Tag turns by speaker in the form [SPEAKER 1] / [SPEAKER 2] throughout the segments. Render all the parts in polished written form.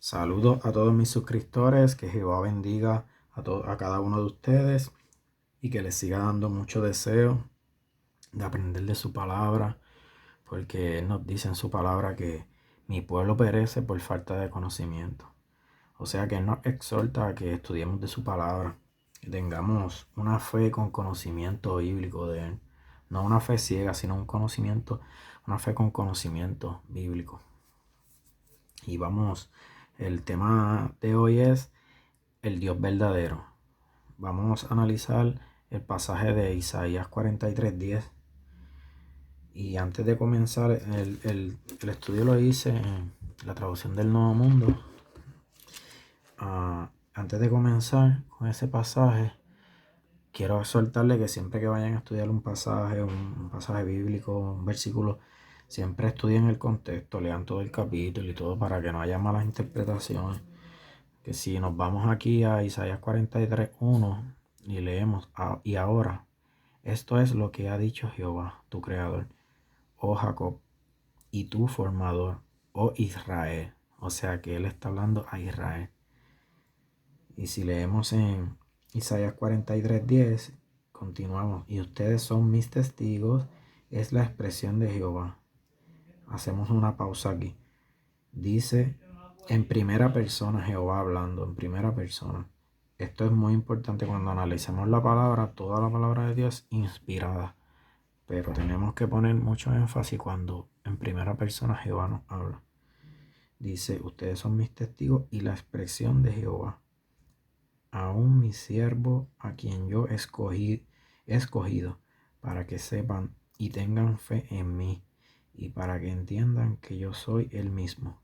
[SPEAKER 1] Saludo a todos mis suscriptores, que Jehová bendiga a cada uno de ustedes y que les siga dando mucho deseo de aprender de su palabra, porque Él nos dice en su palabra que mi pueblo perece por falta de conocimiento. O sea que Él nos exhorta a que estudiemos de su palabra, que tengamos una fe con conocimiento bíblico de Él. No una fe ciega, sino una fe con conocimiento bíblico. Y el tema de hoy es el Dios verdadero. Vamos a analizar el pasaje de Isaías 43:10. Y antes de comenzar, el estudio lo hice en la traducción del Nuevo Mundo. Antes de comenzar con ese pasaje, quiero exhortarle que siempre que vayan a estudiar un pasaje bíblico, un versículo, siempre estudien el contexto, lean todo el capítulo y todo para que no haya malas interpretaciones. Que si nos vamos aquí a Isaías 43:1 y leemos, y ahora, esto es lo que ha dicho Jehová, tu creador, oh Jacob, y tu formador, oh Israel. O sea que él está hablando a Israel. Y si leemos en Isaías 43:10, continuamos, y ustedes son mis testigos, es la expresión de Jehová. Hacemos una pausa aquí. Dice en primera persona, Jehová hablando en primera persona. Esto es muy importante cuando analicemos la palabra. Toda la palabra de Dios es inspirada, pero tenemos que poner mucho énfasis cuando en primera persona Jehová nos habla. Dice, ustedes son mis testigos y la expresión de Jehová, aún mi siervo a quien yo he escogido, para que sepan y tengan fe en mí, y para que entiendan que yo soy el mismo.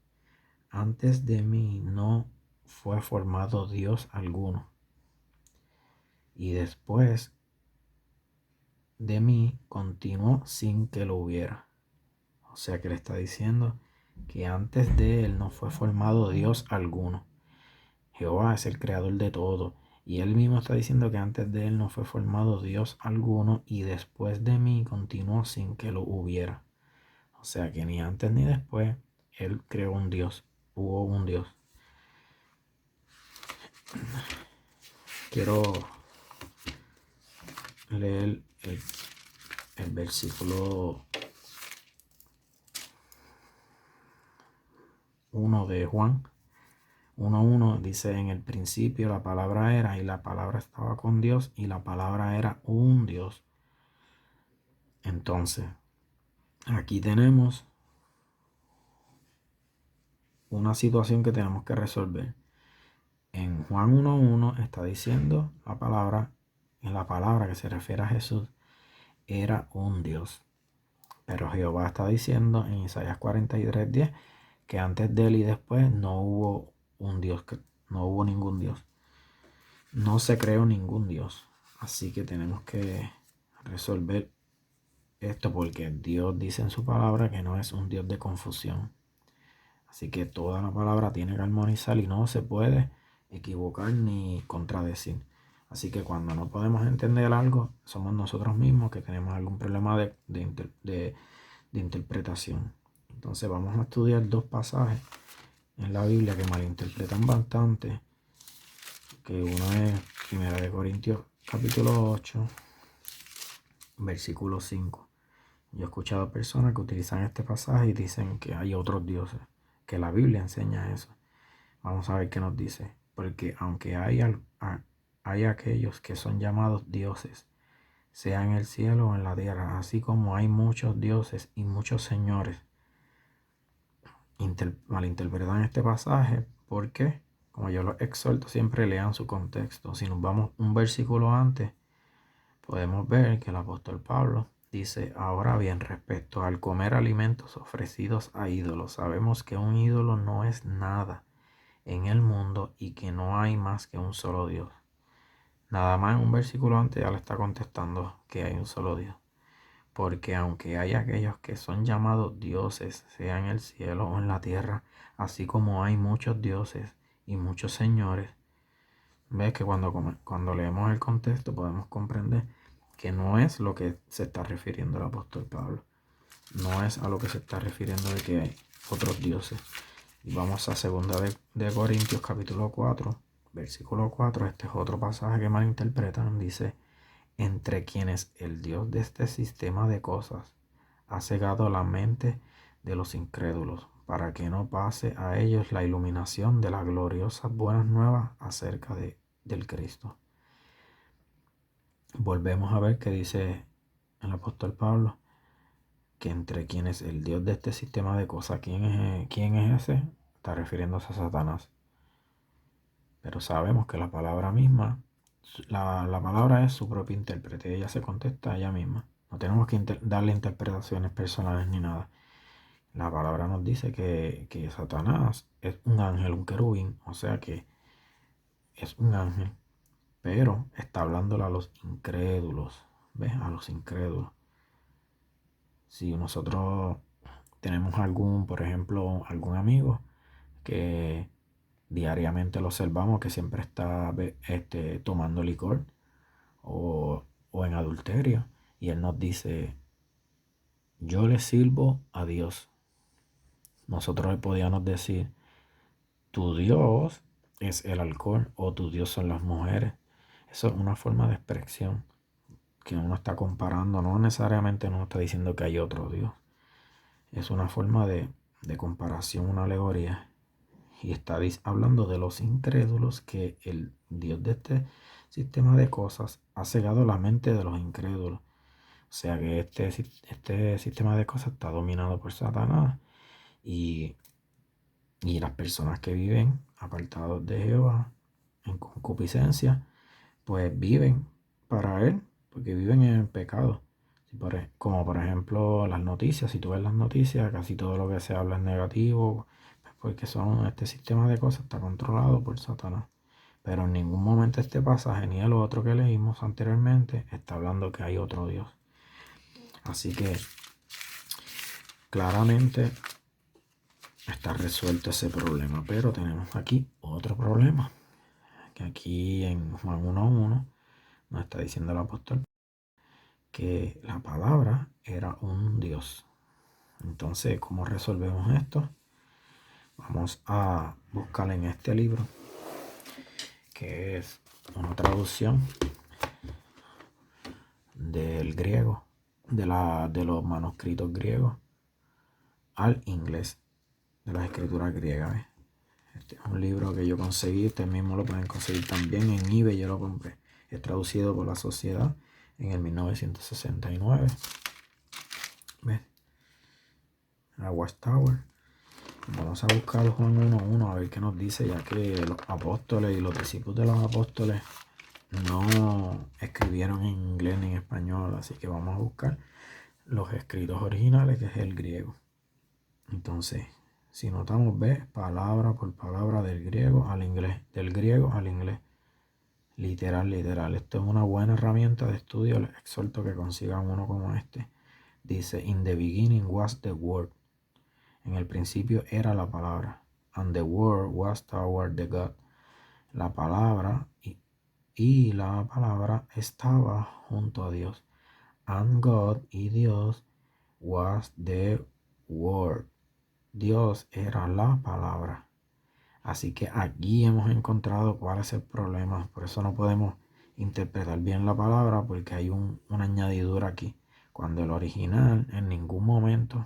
[SPEAKER 1] Antes de mí no fue formado Dios alguno, y después de mí continuó sin que lo hubiera. O sea que le está diciendo que antes de él no fue formado Dios alguno. Jehová es el creador de todo, y él mismo está diciendo que antes de él no fue formado Dios alguno, y después de mí continuó sin que lo hubiera. O sea que ni antes ni después él creó un Dios, hubo un Dios. Quiero leer el versículo 1 de Juan 1:1. Dice, en el principio la palabra era, y la palabra estaba con Dios, y la palabra era un Dios. Entonces, aquí tenemos una situación que tenemos que resolver. En Juan 1:1 está diciendo en la palabra que se refiere a Jesús, era un Dios. Pero Jehová está diciendo en Isaías 43:10 que antes de él y después no hubo un Dios, no hubo ningún Dios. No se creó ningún Dios. Así que tenemos que resolver esto porque Dios dice en su palabra que no es un Dios de confusión. Así que toda la palabra tiene que armonizar y no se puede equivocar ni contradecir. Así que cuando no podemos entender algo, somos nosotros mismos que tenemos algún problema de interpretación. Entonces vamos a estudiar dos pasajes en la Biblia que malinterpretan bastante. Que uno es 1 Corintios capítulo 8, versículo 5. Yo he escuchado personas que utilizan este pasaje y dicen que hay otros dioses, que la Biblia enseña eso. Vamos a ver qué nos dice. Porque aunque hay aquellos que son llamados dioses, sea en el cielo o en la tierra, así como hay muchos dioses y muchos señores, malinterpretan este pasaje. ¿Por qué? Como yo los exhorto, siempre lean su contexto. Si nos vamos un versículo antes, podemos ver que el apóstol Pablo dice, ahora bien, respecto al comer alimentos ofrecidos a ídolos, sabemos que un ídolo no es nada en el mundo y que no hay más que un solo Dios. Nada más en un versículo antes ya le está contestando que hay un solo Dios. Porque aunque hay aquellos que son llamados dioses, sea en el cielo o en la tierra, así como hay muchos dioses y muchos señores, ves que cuando leemos el contexto podemos comprender que no es lo que se está refiriendo el apóstol Pablo. No es a lo que se está refiriendo de que hay otros dioses. Y vamos a 2 Corintios capítulo 4, versículo 4. Este es otro pasaje que malinterpretan. Dice, entre quienes el Dios de este sistema de cosas ha cegado la mente de los incrédulos, para que no pase a ellos la iluminación de las gloriosas buenas nuevas acerca del Cristo. Volvemos a ver que dice el apóstol Pablo, que entre quienes el Dios de este sistema de cosas, ¿quién es ese? Está refiriéndose a Satanás. Pero sabemos que la palabra misma, la palabra es su propia intérprete, ella se contesta a ella misma. No tenemos que darle interpretaciones personales ni nada. La palabra nos dice que Satanás es un ángel, un querubín, o sea que es un ángel, pero está hablándole a los incrédulos, ¿ves? A los incrédulos. Si nosotros tenemos por ejemplo, algún amigo que diariamente lo observamos que siempre está tomando licor o en adulterio, y él nos dice, yo le sirvo a Dios. Nosotros le podíamos decir, tu Dios es el alcohol o tu Dios son las mujeres. Eso es una forma de expresión que uno está comparando, no necesariamente no está diciendo que hay otro Dios. Es una forma de comparación, una alegoría. Y está hablando de los incrédulos, que el Dios de este sistema de cosas ha cegado la mente de los incrédulos. O sea que este sistema de cosas está dominado por Satanás, y las personas que viven apartados de Jehová en concupiscencia, pues viven para él, porque viven en el pecado. Como por ejemplo las noticias, si tú ves las noticias, casi todo lo que se habla es negativo, pues porque este sistema de cosas está controlado por Satanás. Pero en ningún momento este pasaje ni el otro que leímos anteriormente está hablando que hay otro Dios. Así que claramente está resuelto ese problema, pero tenemos aquí otro problema, que aquí en Juan 1:1 nos está diciendo el apóstol que la palabra era un Dios. Entonces, ¿cómo resolvemos esto? Vamos a buscar en este libro, que es una traducción del griego, de los manuscritos griegos al inglés, de las escrituras griegas. Este es un libro que yo conseguí, ustedes mismos lo pueden conseguir también en eBay, yo lo compré. Es traducido por la Sociedad en el 1969. ¿Ves? La Watchtower. Vamos a buscar Juan 1:1 a ver qué nos dice, ya que los apóstoles y los discípulos de los apóstoles no escribieron en inglés ni en español, así que vamos a buscar los escritos originales, que es el griego. Entonces, si notamos, ves, palabra por palabra del griego al inglés, del griego al inglés, literal. Esto es una buena herramienta de estudio, les exhorto que consigan uno como este. Dice, in the beginning was the word. En el principio era la palabra. And the word was toward the God. La palabra y la palabra estaba junto a Dios. And God, y Dios, was the word. Dios era la palabra. Así que aquí hemos encontrado cuál es el problema. Por eso no podemos interpretar bien la palabra, porque hay una añadidura aquí. Cuando el original en ningún momento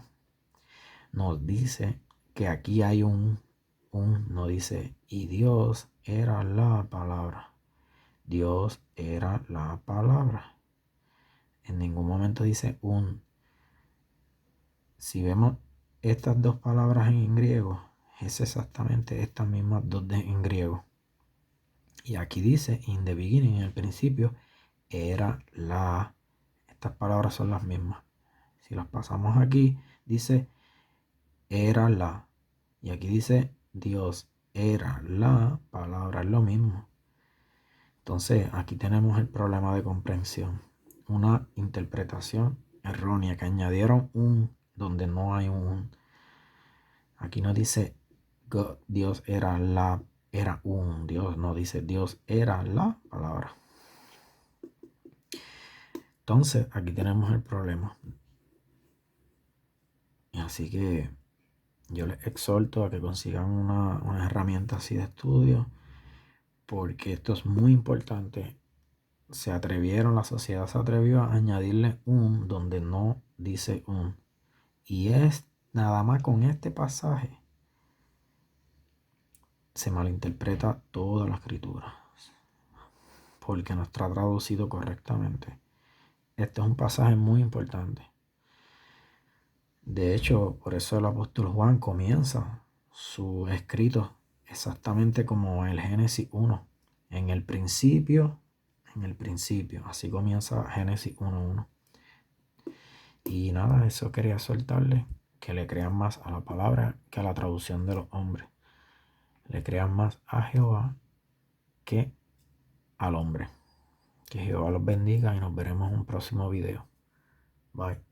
[SPEAKER 1] nos dice que aquí hay no dice, y Dios era la palabra. Dios era la palabra. En ningún momento dice un. Si vemos estas dos palabras en griego, es exactamente estas mismas dos en griego. Y aquí dice, in the beginning, en el principio, era la. Estas palabras son las mismas. Si las pasamos aquí, dice, era la. Y aquí dice, Dios era la palabra, es lo mismo. Entonces, aquí tenemos el problema de comprensión. Una interpretación errónea, que añadieron un donde no hay un. Aquí no dice Dios era un Dios, no dice Dios era la palabra. Entonces, aquí tenemos el problema. Así que Yo les exhorto a que consigan una herramienta así de estudio, porque esto es muy importante. La sociedad se atrevió a añadirle un donde no dice un. Y es nada más con este pasaje se malinterpreta toda la escritura, porque no está traducido correctamente. Este es un pasaje muy importante. De hecho, por eso el apóstol Juan comienza su escrito exactamente como el Génesis 1. En el principio, Así comienza Génesis 1:1. Y nada, eso quería soltarle, que le crean más a la palabra que a la traducción de los hombres. Le crean más a Jehová que al hombre. Que Jehová los bendiga y nos veremos en un próximo video. Bye.